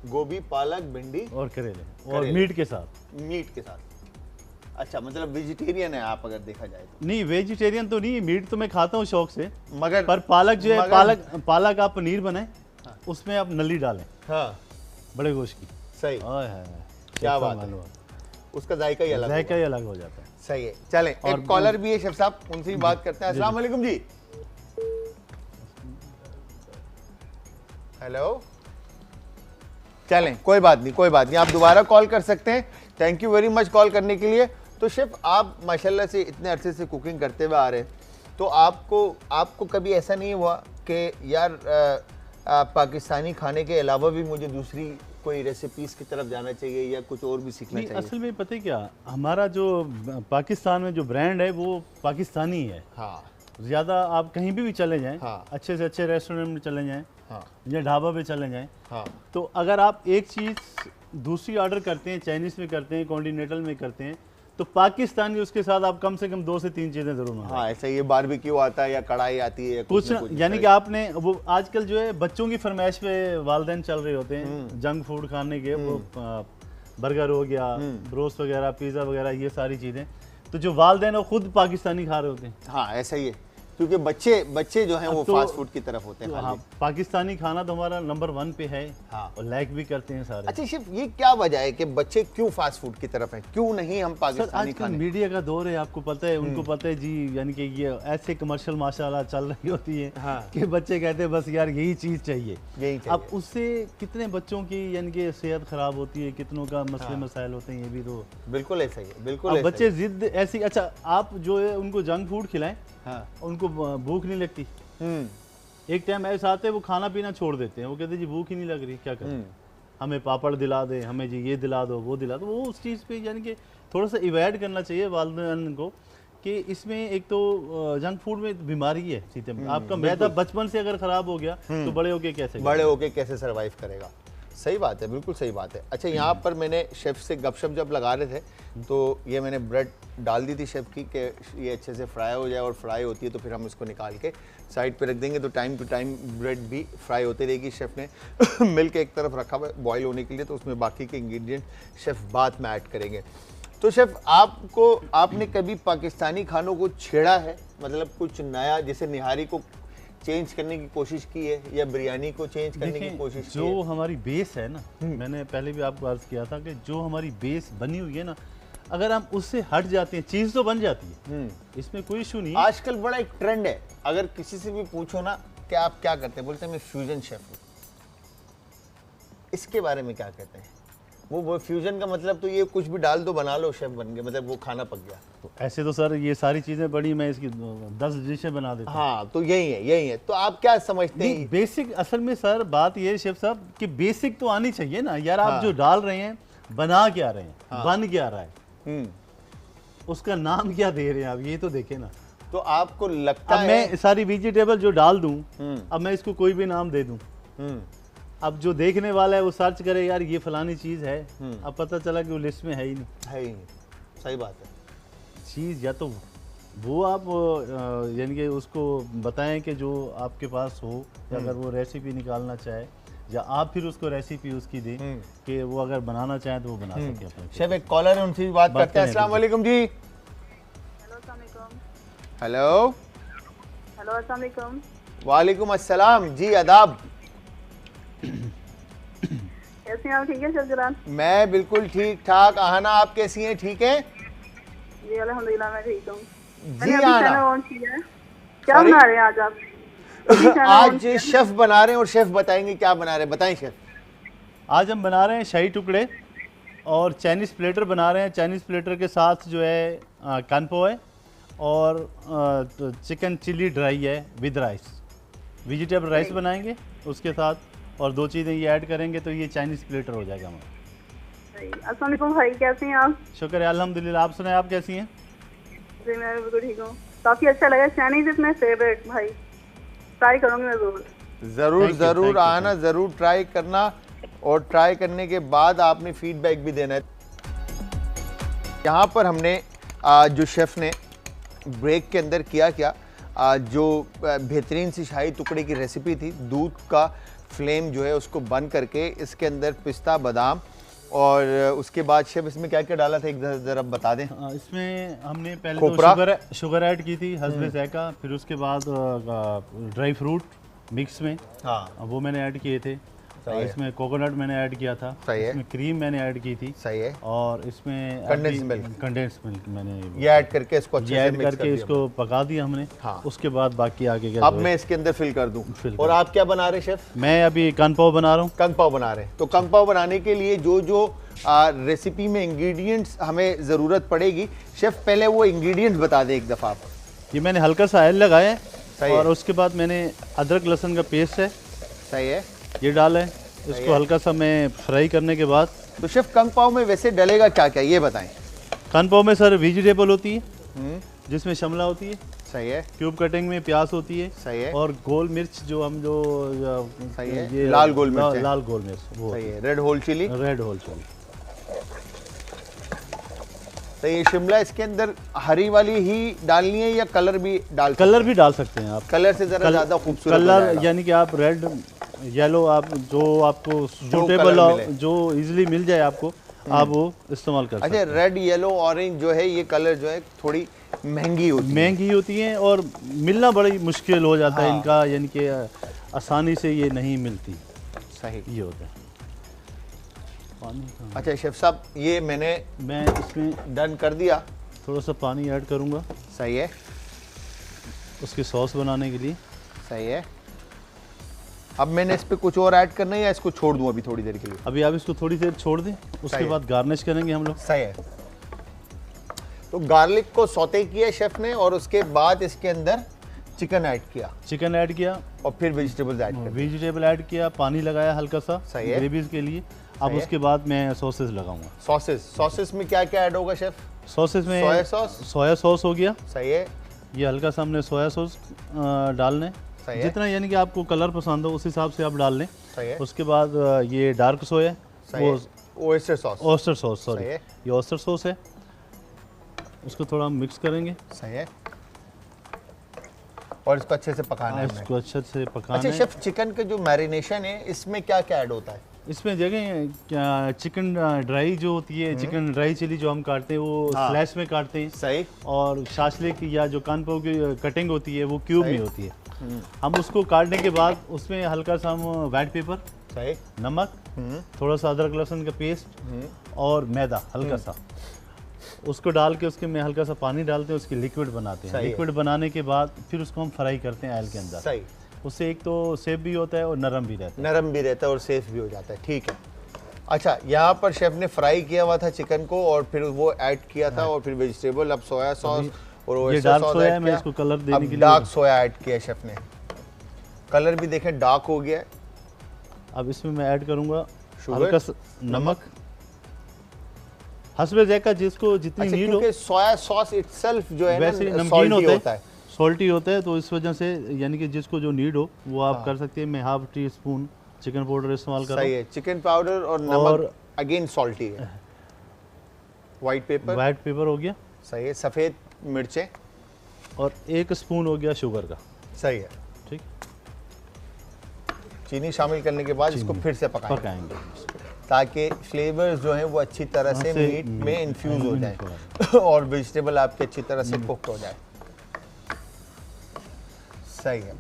गोभी, पालक, भिंडी और करेले और करेले। मीट के साथ। मीट के साथ। अच्छा मतलब वेजिटेरियन है आप अगर देखा जाए तो? नहीं वेजिटेरियन तो नहीं, मीट तो मैं खाता हूँ शौक से, मगर पर पालक जो है मगर- पालक आप पनीर बनाए उसमें आप नली डालें हाँ बड़े गोश्त की। सही, ओए है क्या बात है, उसका जायका ही अलग जायका होगा। ही अलग हो जाता है। सही है। चलें एक कॉलर भी है शेफ साहब, उनसे ही बात करते हैं। अस्सलाम वालेकुम जी। हेलो। चलें कोई बात नहीं, आप दोबारा कॉल कर सकते हैं। Thank you very much call करने के लिए। तो शेफ आप माशाल्लाह से इतने अरसे से कुकिंग करते हुए आ रहे हैं, तो आपको कभी ऐसा नहीं हुआ कि यार पाकिस्तानी खाने के अलावा भी मुझे दूसरी कोई रेसिपीज की तरफ जाना चाहिए या कुछ और भी सीखना नहीं, चाहिए? असल में पता है क्या, हमारा जो पाकिस्तान में जो ब्रांड है वो पाकिस्तानी है। हाँ ज़्यादा आप कहीं भी चले जाएं, हाँ। अच्छे से अच्छे रेस्टोरेंट में चले जाएं हाँ या ढाबा पे चले जाएं, हाँ तो अगर आप एक चीज़ दूसरी ऑर्डर करते हैं, चाइनीज़ में करते हैं, कॉन्टिनेंटल में करते हैं, तो पाकिस्तानी उसके साथ आप कम से कम 2 से 3 चीज़ें ज़रूर मंगाएं। हाँ ऐसा ये बारबेक्यू आता है या कढ़ाई आती है या कुछ ना कुछ यानी इस कि आपने वो आजकल जो है बच्चों की फरमाइश पे वालदेन चल रहे होते हैं जंक फूड खाने के, वो बर्गर हो गया, ब्रोस्ट वगैरह, पिज़्ज़ा वगैरह, ये सारी चीज़ें, तो जो वालदेन वो खुद पाकिस्तानी खा रहे होते हैं। हाँ ऐसा ही है, क्योंकि बच्चे जो हैं वो तो- फास्ट फूड की तरफ होते हैं हाँ, खाली। पाकिस्तानी खाना तो हमारा नंबर 1 पे है। हाँ। और लाइक भी करते हैं सारे। अच्छा शेफ ये क्या वजह है कि बच्चे क्यों फास्ट फूड की तरफ हैं, क्यों नहीं हम सर पाकिस्तानी आजकल खाने? मीडिया का दौर है, आपको पता है, उनको पता है जी, यानी कि ये ऐसे कमर्शियल माशाल्लाह चल रही होती है हाँ। कि बच्चे कहते हैं बस यार यही चीज़ चाहिए। यही चाहिए। अब उससे कितने बच्चों की यानी कि सेहत खराब होती है, कितनों का मसले मसाइल होते हैं, ये भी तो। बिल्कुल ऐसा ही है, बिल्कुल अब ऐसा बच्चे जिद ऐसी, अच्छा आप जो है उनको जंक फूड खिलाएं, हाँ। उनको भूख नहीं लगती। एक टाइम ऐसा आता है वो खाना पीना छोड़ देते हैं, वो कहते हैं जी भूख ही नहीं लग रही, क्या करें, हमें पापड़ दिला दे, हमें जी ये दिला दो, वो दिला दो। वो उस चीज़ पे यानी कि थोड़ा सा अवॉइड करना चाहिए वालिदैन को कि इसमें एक तो जंक फूड में बीमारी है सीधे में। आपका मैदा बचपन से अगर ख़राब हो गया तो बड़े होके कैसे बड़े होके कैसे सरवाइव करेगा? सही बात है, बिल्कुल सही बात है। अच्छा, यहाँ पर मैंने शेफ़ से गपशप जब लगा रहे थे तो ये मैंने ब्रेड डाल दी थी शेफ़ की कि ये अच्छे से फ्राई हो जाए, और फ्राई होती है तो फिर हम इसको निकाल के साइड पे रख देंगे, तो टाइम टू टाइम ब्रेड भी फ्राई होती रहेगी। शेफ़ ने मिल्क एक तरफ रखा हुआ है बॉयल होने के लिए, तो उसमें बाकी के इंग्रेडिएंट शेफ़ बाद में ऐड करेंगे। तो शेफ़ आपने कभी पाकिस्तानी खानों को छेड़ा है, मतलब कुछ नया, जैसे निहारी को चेंज करने की कोशिश की है या बिरयानी को चेंज करने की कोशिश की है? जो हमारी बेस है ना, मैंने पहले भी आपको अर्ज किया था कि जो हमारी बेस बनी हुई है ना, अगर हम उससे हट जाते हैं चीज़ तो बन जाती है, इसमें कोई इशू नहीं है। आजकल बड़ा एक ट्रेंड है, अगर किसी से भी पूछो ना कि आप क्या करते हैं, बोलते हैं मैं फ्यूजन शेफ हूँ। इसके बारे में क्या कहते हैं? वो फ्यूजन का मतलब तो ये कुछ भी डाल दो बना लो शेफ बन गया, मतलब वो खाना पक गया। तो ऐसे तो सर ये सारी चीज़ें बड़ी, मैं इसकी 10 डिशें बना देता हूँ। हाँ, तो यही है। तो आप क्या समझते हैं? बेसिक असल में सर बात ये है शेफ साहब कि बेसिक तो आनी चाहिए ना यार। आप जो डाल रहे हैं बना क्या रहे हैं, बन क्या रहा है, उसका नाम क्या दे रहे हैं आप, ये तो देखें ना। तो आपको लगता अब है मैं सारी वेजिटेबल जो डाल दूं, अब मैं इसको कोई भी नाम दे दूं, अब जो देखने वाला है वो सर्च करे यार ये फलानी चीज़ है, अब पता चला कि वो लिस्ट में है ही नहीं। सही बात है। चीज़ या तो वो आप यानी कि उसको बताएं कि जो आपके पास हो, या अगर वो रेसिपी निकालना चाहे, या आप फिर उसको रेसिपी उसकी दें कि वो अगर बनाना चाहे तो वो बना सके अपने। शेफ एक कॉलर है, उनसे भी बात करते हैं। अस्सलाम वालेकुम जी। हेलो, अस्सलाम वालेकुम। वालेकुम अस्सलाम जी, आदाब। कैसे हैं आप? ठीक है शेफ जलाल? मैं बिल्कुल ठीक ठाक। आहना, आप कैसी हैं? ठीक है जी अल्हम्दुलिल्लाह, मैं ठीक हूँ। जी। आहना, ऑन किया है। क्या बना रहे हैं आज आप? आज शेफ बना रहे हैं और शेफ बताएंगे क्या बना रहे हैं। बताएं शेफ। आज हम बना रहे हैं शाही टुकड़े और चाइनीज़ प्लेटर बना रहे हैं। चाइनीज़ प्लेटर के साथ जो है कानपो है और चिकन चिली ड्राई है विद राइस, वेजिटेबल राइस बनाएंगे उसके साथ, और 2 चीज़ें ये ऐड करेंगे तो ये चाइनीज़ प्लेटर हो जाएगा हमारा। अस्सलाम वालेकुम भाई, कैसे हैं आप? शुक्र है अल्हम्दुलिल्लाह, आप सुनाए आप कैसी हैं? जी मैं बिल्कुल ठीक हूँ। काफ़ी अच्छा लगा, चाइनीज़ इज माय फेवरेट भाई, ट्राई करूँगी मैं ज़रूर। ज़रूर आना, ज़रूर ट्राई करना, और ट्राई करने के बाद आपने फीडबैक भी देना है। यहाँ पर हमने जो शेफ़ ने ब्रेक के अंदर किया क्या, जो बेहतरीन सी शाही टुकड़े की रेसिपी थी, दूध का फ्लेम जो है उसको बंद करके इसके अंदर पिस्ता बादाम, और उसके बाद शेफ इसमें क्या क्या डाला था एक ज़रा बता दें। इसमें हमने पहले तो शुगर ऐड की थी हस्बे ज़ायका, फिर उसके बाद ड्राई फ्रूट मिक्स में, हाँ वो मैंने ऐड किए थे। इसमें कोकोनट मैंने ऐड किया था, इसमें क्रीम मैंने ऐड की थी, सही है, और इसमें कंडेंस मिल्क मैंने ये ऐड करके इसको अच्छे से मिक्स करके इसको पका दिया हमने। हाँ। उसके बाद बाकी आगे क्या, अब मैं इसके अंदर फिल कर दूं। और आप क्या बना रहे शेफ? मैं अभी कंगपाओ बना रहा हूँ। कंगपाओ बना रहे हैं। तो कंगपाओ बनाने के लिए जो जो रेसिपी में इंग्रेडिएंट्स हमें ज़रूरत पड़ेगी, शेफ पहले वो इंग्रेडिएंट्स बता दें एक दफ़ा आप। ये मैंने हल्का सा ऑयल लगाया है, और उसके बाद मैंने अदरक लहसुन का पेस्ट है, सही है, ये डाला है। इसको हल्का सा मैं फ्राई करने के बाद, तो शेफ कंगपाओ में वैसे डलेगा क्या क्या ये बताएं। कंगपाओ में सर वेजिटेबल होती है, जिसमें शिमला होती है, सही है, क्यूब कटिंग में प्याज होती है, सही है, और गोल मिर्च जो हम जो सही है, ये लाल गोल मिर्च, लाल गोल मिर्च वो सही है, रेड होल चिली, तो ये शिमला इसके अंदर हरी वाली ही डालनी है या कलर भी डाल सकते हैं आप? कलर से जरा ज्यादा खूबसूरत कलर, यानी कि आप रेड येलो, आप जो आपको सूटेबल जो इजीली मिल जाए आपको, आप वो इस्तेमाल कर सकते हैं। अच्छा, रेड येलो ऑरेंज जो है ये कलर जो है थोड़ी महंगी होती है और मिलना बड़ी मुश्किल हो जाता है इनका, यानी कि आसानी से ये नहीं मिलती। सही, ये होता है। अच्छा शेफ साहब, ये मैं इसमें डन कर दिया, थोड़ा सा पानी ऐड करूँगा, सही है, उसकी सॉस बनाने के लिए, सही है। अब मैंने इस पे कुछ और ऐड करना है या इसको छोड़ दूं अभी थोड़ी देर के लिए? अभी आप इसको थोड़ी देर छोड़ दें, उसके बाद गार्निश करेंगे हम लोग। सही है। तो गार्लिक को सौते किया शेफ ने, और उसके बाद इसके अंदर चिकन ऐड किया, और फिर वेजिटेबल ऐड किया, पानी लगाया हल्का सा ग्रेवी के लिए। अब उसके बाद मैं सॉसेस लगाऊंगा। सॉसेस में क्या क्या ऐड होगा शेफ? सॉसेस में सोया सॉस हो गया, सही है, ये हल्का सा हमने सोया सॉस डालने, जितना यानी कि आपको कलर पसंद हो उस हिसाब से आप डाल लें। सही है। उसके बाद ये डार्क सोया है, सही है। Oyster sauce. Oyster sauce, sorry, सही है। ये ओस्टर सॉस है। उसको थोड़ा मिक्स करेंगे सही है। और इसको अच्छे से पकाना है हमें। इसको अच्छे से पकाना अच्छा है। शेफ, चिकन का जो मैरिनेशन है इसमें क्या क्या ऐड होता है? इसमें जगह चिकन ड्राई जो होती है, चिकन ड्राई चिली जो हम काटते हैं वो हाँ। स्लैश में काटते हैं। सही। और शाशलिक या जो कानपुर की कटिंग होती है वो क्यूब सही। में होती है। हम उसको काटने के बाद उसमें हल्का सा हम व्हाइट पेपर, सही। नमक, थोड़ा सा अदरक लहसुन का पेस्ट और मैदा हल्का सा, उसको डाल के उसके में हल्का सा पानी डालते हैं, उसकी लिक्विड बनाते हैं। सही है। लिक्विड बनाने के बाद फिर उसको हम फ्राई करते हैं ऑयल के अंदर। सही। उससे एक तो सेफ भी होता है और नरम भी रहता है। नरम भी रहता है और सेफ भी हो जाता है। ठीक है। अच्छा, यहाँ पर शेफ ने फ्राई किया हुआ था चिकन को और फिर वो ऐड किया था और फिर वेजिटेबल, अब सोया सॉस और ये oyster dark sauce soya add है, मैं किया। इसको कलर देने अब के लिए डार्क सोया ऐड किया शेफ ने। कलर भी देखें डार्क हो गया है। अब इसमें मैं ऐड करूंगा शुगर, हल्का सा नमक, हस्बे जायका जिसको जितनी अच्छा, नीड हो। क्योंकि सोया सॉस इटसेल्फ जो है वैसे ना नमकीन सॉल्टी होता होता है, है। सॉल्टी होता है, तो इस वजह से यानी कि जिसको जो नीड हो वो आप हाँ। कर सकते हैं। मैं half tea spoon chicken powder इस्तेमाल कर रहा सही हूँ। है। चिकन पाउडर और नमक और अगेन सॉल्टी है। White paper. व्हाइट पेपर हो गया सही है। सफ़ेद मिर्चें। और 1 स्पून हो गया शुगर का। सही है। ठीक, चीनी शामिल करने के बाद इसको फिर से पकाएंगे पकाएंगे। ताकि फ्लेवर्स जो हैं वो अच्छी तरह से से मीट में इन्फ्यूज हो infuse जाए और वेजिटेबल आपके अच्छी तरह से कुक हो जाए। सही है। अब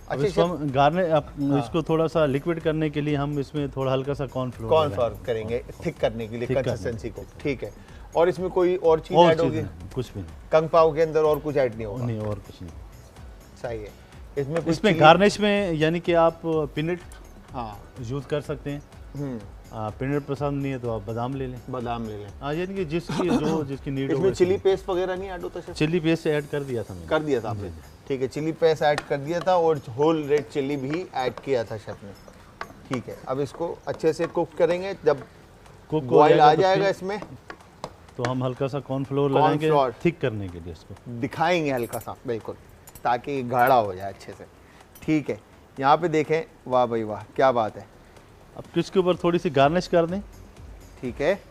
अच्छा इसको हम इसको थोड़ा सा लिक्विड करने के लिए हम इसमें थोड़ा हल्का सा कॉर्नफ्लोर कॉर्नफ्लोर करेंगे थिक करने के लिए थिक करने कंसिस्टेंसी को। ठीक है। और इसमें कोई और चीज़ और ऐड चीज़ होगी? नहीं, कुछ भी नहीं, कंग पाव के अंदर और कुछ ऐड नहीं होगा? नहीं और कुछ नहीं। सही है। इसमें कुछ इसमें chili- गार्निश में यानी कि आप पीनट हाँ। यूज़ कर सकते हैं। पीनट पसंद नहीं है तो आप बादाम ले लें। बादाम ले लें। हाँ, यानी कि जिसकी नीड हो। इसमें चिली पेस्ट वगैरह नहीं ऐड होता शेफ? चिली पेस्ट ऐड कर दिया था मैंने। कर दिया था आपने? ठीक है। चिली पेस्ट ऐड कर दिया था और होल रेड चिली भी ऐड किया था शेफ ने। ठीक है। अब इसको अच्छे से कुक करेंगे। जब कुक हो बॉयल आ तो जाएगा फिर- इसमें तो हम हल्का सा कॉर्नफ्लोर लगाएंगे कॉर्नफ्लोर। थिक करने के लिए इसको। दिखाएंगे हल्का सा, बिल्कुल, ताकि गाढ़ा हो जाए अच्छे से। ठीक है। यहाँ पे देखें, वाह भाई वाह, क्या बात है। अब इसके ऊपर थोड़ी सी गार्निश कर दें। ठीक है।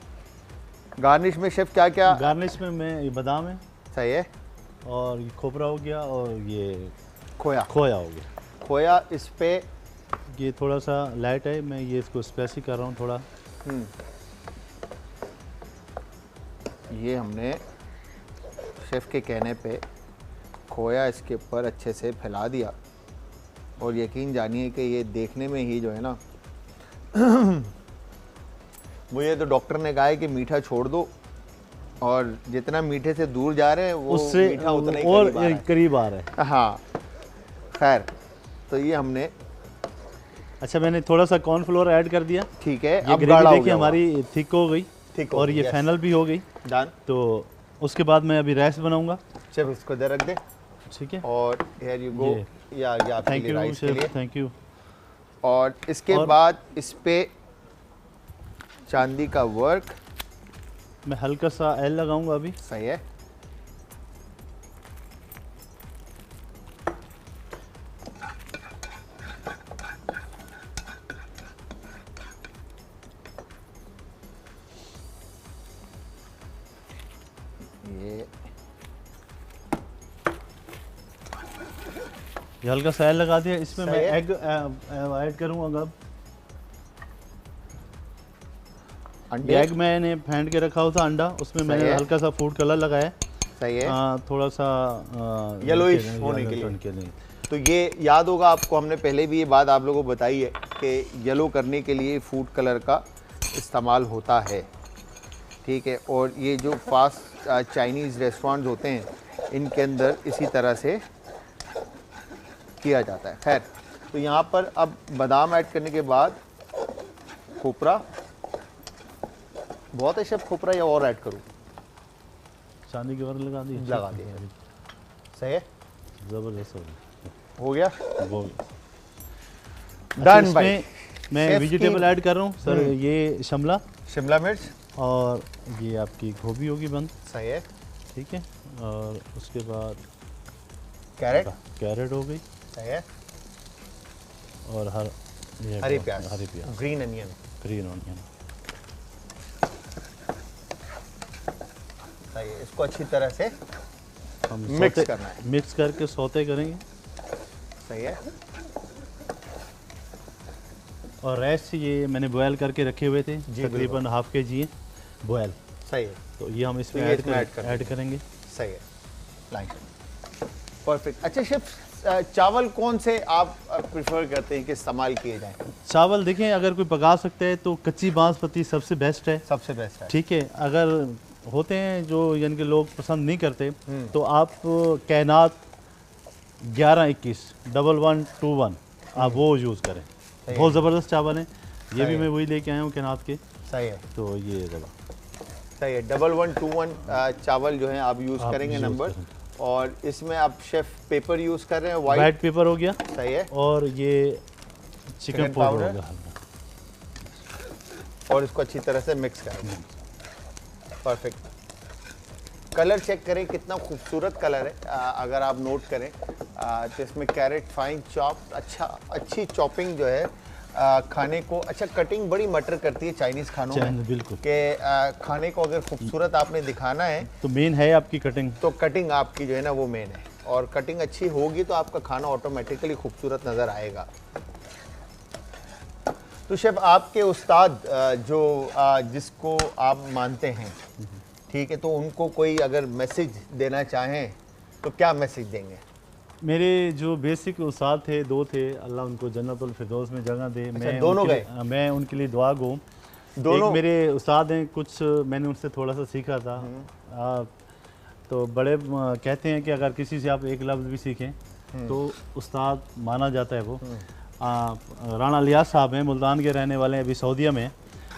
गार्निश में शेफ क्या क्या? गार्निश में मैं ये बादाम है सही है। और ये खोपरा हो गया और ये खोया। खोया हो गया। खोया इस पे ये थोड़ा सा लाइट है, मैं ये इसको स्पाइसी कर रहा हूँ थोड़ा। ये हमने शेफ के कहने पे खोया इसके ऊपर अच्छे से फैला दिया और यकीन जानिए कि ये देखने में ही जो है ना मुझे तो डॉक्टर ने कहा है कि मीठा छोड़ दो और जितना मीठे से दूर जा रहे हैं वो उससे मीठा उतना ही और करीब आ रहा करीब आ रहा है। है। हाँ, खैर, तो ये हमने अच्छा, मैंने थोड़ा सा कॉर्नफ्लोर ऐड कर दिया। ठीक है। ये अब ग्रेवी गाढ़ा हो देखिए गया होगा। हमारी थिक हो गई थिक हो और गई, ये yes। फाइनल भी हो गई। डन। तो उसके बाद मैं अभी राइस बनाऊंगा। शेफ इसको इधर रख दे ठीक है, और हियर यू गो। या आपके थैंक लिए यू राइस के लिए। Chef, thank you. और इसके और- बाद इस पे चांदी का वर्क। मैं हल्का सा एल लगाऊंगा अभी। सही है। ये हल्का सा एल लगा दिया। इसमें मैं सही है। एग ऐड करूंगा। अब अंडे। एग मैंने फेंट के रखा हुआ था, अंडा, उसमें सही मैंने है। हल्का सा फूड कलर लगाया। सही है। थोड़ा सा Yellowish होने के लिए। तो ये याद होगा आपको, हमने पहले भी ये बात आप लोगों को बताई है कि येलो करने के लिए फूड कलर का इस्तेमाल होता है। ठीक है। और ये जो फास्ट चाइनीज़ रेस्टोरेंट्स होते हैं इनके अंदर इसी तरह से किया जाता है। खैर, तो यहाँ पर अब बादाम ऐड करने के बाद खोपरा। बहुत है शेफ, खोपरा या और ऐड करूँ? चांदी के वर लगा दी। लगा दिया। सही है। जबरदस्त हो गया। वो डन भाई। मैं शेफ वेजिटेबल की- ऐड कर रहा हूँ सर। ये शिमला मिर्च। और ये आपकी गोभी होगी बंद। सही है। ठीक है। और उसके बाद कैरेट। कैरेट हो गई। सही है। और हरी प्याज, हरी प्याज, ग्रीन अनियन, ग्रीन ऑनियन। सही है, इसको अच्छी तरह से हम मिक्स करना है। मिक्स करके सौते करेंगे। सही है। और रेस्ट ये मैंने बॉयल करके रखे हुए थे, जी, तकरीबन हाफ के जी बॉयल। सही है, तो ये हम इसमें तो ये इसमें ऐड करेंगे। सही है, लाइक परफेक्ट। अच्छा शेफ, चावल कौन से आप प्रेफर करते हैं कि इस्तेमाल किए जाएं? चावल देखें, अगर कोई पका सकता है तो कच्ची बासमती सबसे बेस्ट है। सबसे बेस्ट है। ठीक है, अगर होते हैं जो यानी कि लोग पसंद नहीं करते तो आप कैनात 1121 1121 आप वो यूज़ करें, बहुत ज़बरदस्त चावल है। ये भी मैं वही लेके आया हूँ कैनात के। सही है, तो ये वाला सही है। 1121 चावल जो है आप यूज़ आप करेंगे यूज़ नंबर। करें। और इसमें आप शेफ पेपर यूज़ कर रहे हैं, वाइट पेपर हो गया, सही है। और ये चिकन पाउडर हो गया हल्का। और इसको अच्छी तरह से मिक्स करेंगे। परफेक्ट। कलर चेक करें, कितना खूबसूरत कलर है। अगर आप नोट करें तो इसमें कैरेट फाइन चॉप, अच्छी चॉपिंग जो है खाने को, अच्छा कटिंग बड़ी मैटर करती है चाइनीज़ खानों में। बिल्कुल, कि खाने को अगर खूबसूरत आपने दिखाना है तो मेन है आपकी कटिंग। तो कटिंग आपकी जो है ना वो मेन है, और कटिंग अच्छी होगी तो आपका खाना ऑटोमेटिकली खूबसूरत नज़र आएगा। तो शेफ, आपके उस्ताद जो जिसको आप मानते हैं, ठीक है, तो उनको कोई अगर मैसेज देना चाहें तो क्या मैसेज देंगे? मेरे जो बेसिक उस्ताद थे, दो थे, अल्लाह उनको जन्नतुल फिरदौस में जगह दे। मैं उनके लिए दुआ गो। दोनों एक मेरे उस्ताद हैं, कुछ मैंने उनसे थोड़ा सा सीखा था। तो बड़े कहते हैं कि अगर किसी से आप एक लफ्ज़ भी सीखें तो उस्ताद माना जाता है वो। राणा लियाज साहब हैं, मुल्तान के रहने वाले हैं, अभी सऊदीया में।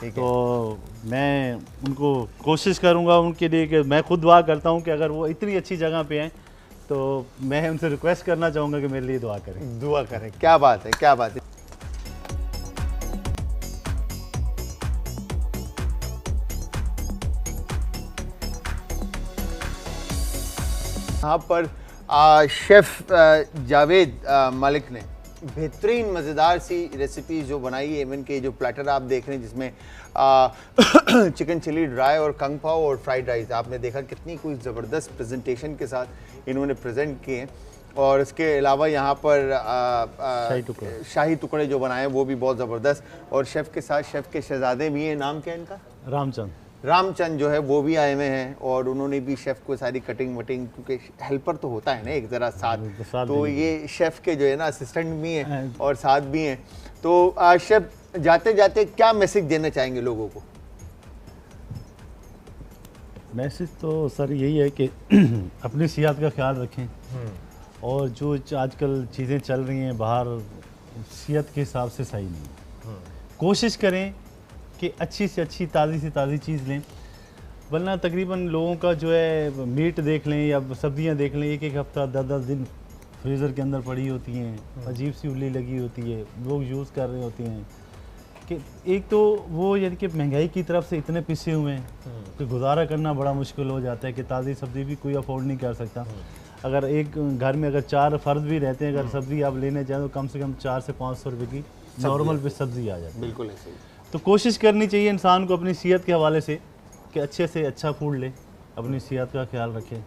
तो मैं उनको कोशिश करूंगा उनके लिए कि मैं खुद दुआ करता हूं कि अगर वो इतनी अच्छी जगह पे हैं तो मैं उनसे रिक्वेस्ट करना चाहूँगा कि मेरे लिए दुआ करें। दुआ करें। क्या बात है, क्या बात है। यहाँ पर शेफ़ जावेद मलिक ने बेहतरीन मज़ेदार सी रेसिपी जो बनाई है। इवन के जो प्लेटर आप देख रहे हैं जिसमें चिकन चिली ड्राई और कंग पाओ और फ्राइड राइस, आपने देखा कितनी कोई ज़बरदस्त प्रेजेंटेशन के साथ इन्होंने प्रेजेंट किए हैं। और इसके अलावा यहाँ पर शाही टुकड़े जो बनाए हैं वो भी बहुत ज़बरदस्त। और शेफ़ के साथ शेफ़ के शहजादे भी हैं, नाम क्या है इनका? रामचंद जो है वो भी आए हुए हैं, और उन्होंने भी शेफ़ को सारी कटिंग वटिंग, क्योंकि हेल्पर तो होता है ना एक ज़रा साथ, तो ये शेफ़ के जो है ना असिस्टेंट भी हैं और साथ भी हैं। तो शेफ़, जाते जाते क्या मैसेज देना चाहेंगे लोगों को? मैसेज तो सर यही है कि अपनी सेहत का ख्याल रखें, और जो आजकल चीज़ें चल रही हैं बाहर, सेहत के हिसाब से सही नहीं। कोशिश करें कि अच्छी से अच्छी ताज़ी से ताज़ी चीज़ लें, वरना तकरीबन लोगों का जो है मीट देख लें या सब्जियां देख लें, एक हफ्ता 10 दिन फ्रीज़र के अंदर पड़ी होती हैं, अजीब सी उल्ली लगी होती है, लोग यूज़ कर रहे होते हैं। कि एक तो वो यानी कि महंगाई की तरफ से इतने पिसे हुए हैं कि गुजारा करना बड़ा मुश्किल हो जाता है कि ताज़ी सब्ज़ी भी कोई अफोर्ड नहीं कर सकता। अगर एक घर में अगर 4 फ़र्द भी रहते हैं, अगर सब्ज़ी आप लेने जाएँ तो कम से कम 400 से 500 रुपये की नॉर्मल पे सब्ज़ी आ जाती है। बिल्कुल ऐसे ही। तो कोशिश करनी चाहिए इंसान को अपनी सेहत के हवाले से कि अच्छे से अच्छा फूड ले, अपनी सेहत का ख्याल रखें।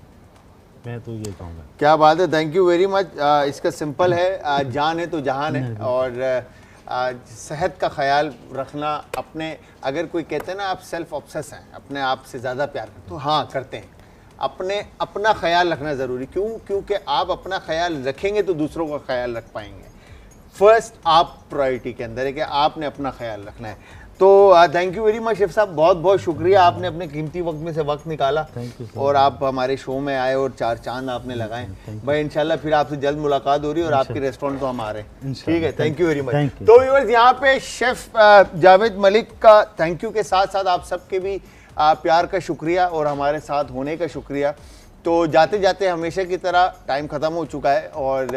मैं तो ये कहूँगा। क्या बात है, थैंक यू वेरी मच। इसका सिंपल है, जान है तो जहान है, और सेहत का ख्याल रखना अपने, अगर कोई कहते हैं ना आप सेल्फ ऑब्सेस हैं, अपने आप से ज़्यादा प्यार करते, तो हाँ करते हैं। अपना ख्याल रखना ज़रूरी, क्योंकि आप अपना ख्याल रखेंगे तो दूसरों का ख्याल रख पाएंगे। फर्स्ट आप प्रायोरिटी के अंदर है कि आपने अपना ख्याल रखना है। तो thank you very much chef साहब, बहुत बहुत शुक्रिया, आपने अपने कीमती वक्त में से वक्त निकाला और आप हमारे शो में आए और 4 चांद आपने लगाए। भाई इंशाल्लाह फिर आपसे जल्द मुलाकात हो रही है, और आपके रेस्टोरेंट तो हम आ रहे हैं। ठीक है, थैंक यू वेरी मच। तो व्यूअर्स, यहाँ पे शेफ जावेद मलिक का थैंक यू के साथ साथ आप सबके भी प्यार का शुक्रिया और हमारे साथ होने का शुक्रिया। तो जाते जाते हमेशा की तरह टाइम ख़त्म हो चुका है, और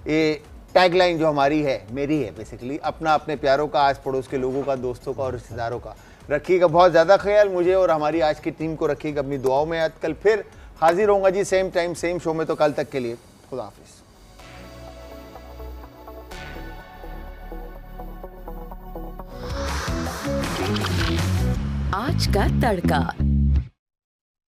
ये टैगलाइन जो हमारी है, मेरी है बेसिकली, अपना अपने प्यारों का, आस पड़ोस के लोगों का, दोस्तों का और रिश्तेदारों का रखिएगा बहुत ज़्यादा ख्याल। मुझे और हमारी आज की टीम को रखिएगा अपनी दुआओं में याद। कल फिर हाजिर होऊंगा जी, सेम टाइम सेम शो में। तो कल तक के लिए खुदा हाफिज़। आज का तड़का।